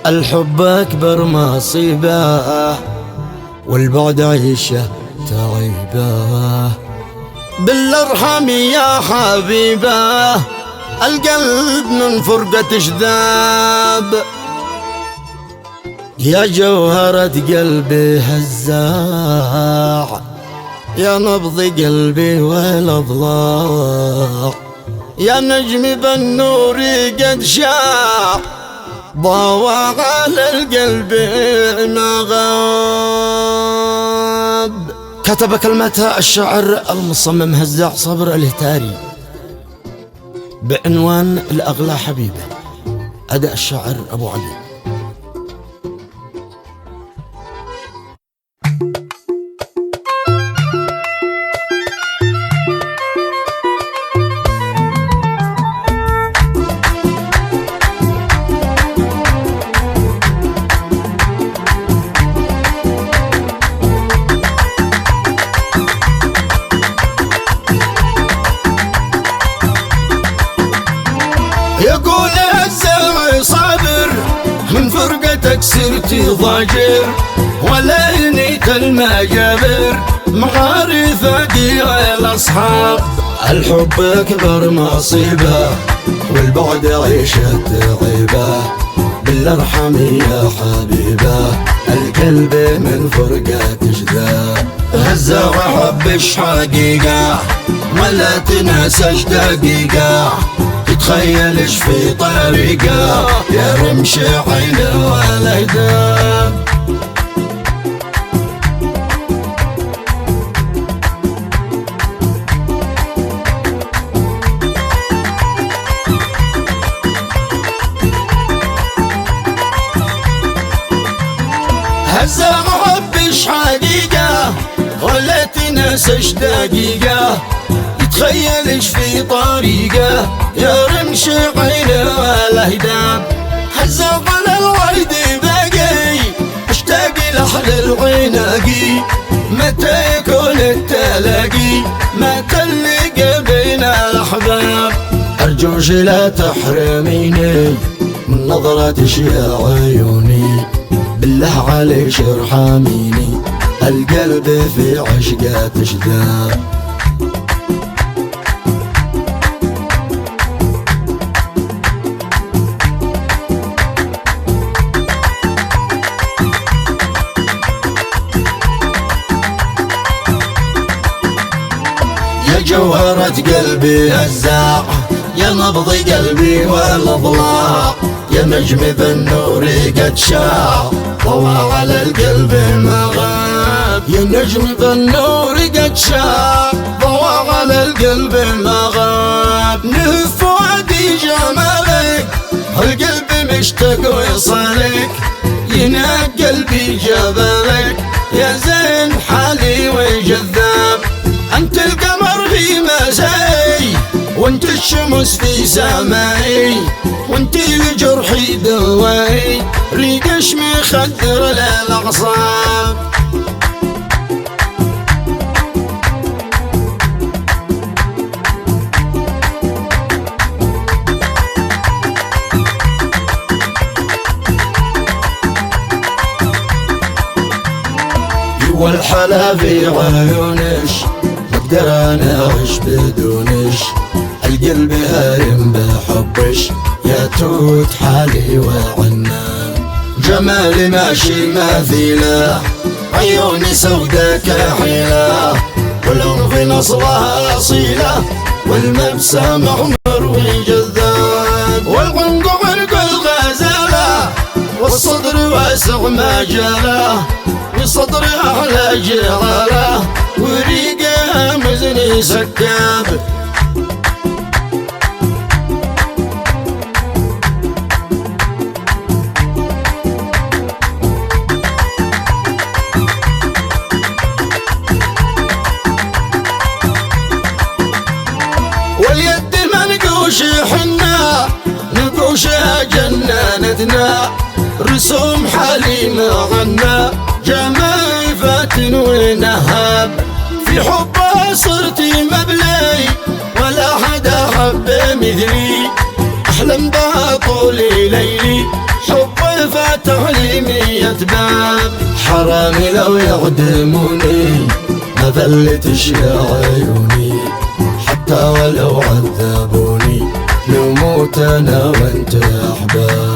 الحب أكبر مصيبة والبعد عيشة تعيبة. بالارحم يا حبيبة القلب من فرقة شذاب. يا جوهرة قلبي هزاع، يا نبض قلبي والأضلاع، يا نجم بالنور قد شاع، ضوى على القلب ما غاب. كتب كلمتها الشاعر المصمم هزاع صبر الهتاري بعنوان الأغلى حبيبة. أداء الشاعر أبو علي. يقول الزمع صابر من فرقتك صرت ضاجر، ولا نيت المجابر معارفك يا الأصحاب. الحب أكبر مصيبة والبعد عيشة تعيبة. بالارحم يا حبيبة القلب من فرقة شذاب. هزاع حبش حقيقة ولا تنساش دقيقة، تتخيلش في طريقة يا رمش عينه ولا هداب. هزاع حبش حقيقة ولا تنساش دقيقة، تخيلش في طريقه يا رمش عينه ولا هداب. هزاع على الورد باقي اشتاق لأحلى العناقي، متى يكون التلاقي متى اللقى بين الأحباب. أرجوش لا تحرميني من نظرتش يا عيوني، بالله عليش ارحميني القلب في عشقك شذاب. يا جوهرة قلبي هزاع، يا نبض قلبي والأضلاع، يا نجم بالنور قد شاع، ضوى على القلب ما غاب. يا نجم بالنور قد شاع، ضوى على القلب ما غاب. نهف وادي جمالك القلب مشتاق ويصلك، يناق قلبي جبلك يا زين حالي وجذاب. أنت القمر في مساي وانت الشمس في سماي، وانت لجرحي دواي ريقش مخدر للأعصاب. والحلا في عيونش مقدر انا اعيش بدونش، القلب هايم بحبش يا توت حالي وعنان. جمالي ماشي مثيله عيوني سودا كحيله، والعنف نصلها اصيله والمبسم عمر وجذاب. والعنق عرق الغزاله والصدر واسع مجاله، صدر أحلى جعله وريقه مزني سكاب. واليد منقوش حنا نقوشها جنانتنا، رسوم حليم عنا جمال فاتن ونهاب. في حبها صرت مبلي ولا حدا حب مثلي، احلم بها طول ليلي حب والفات تعليمي باب حرامي لو يعدموني ما فلتش يا عيوني حتى ولو عذبوني نموت انا وانت احباب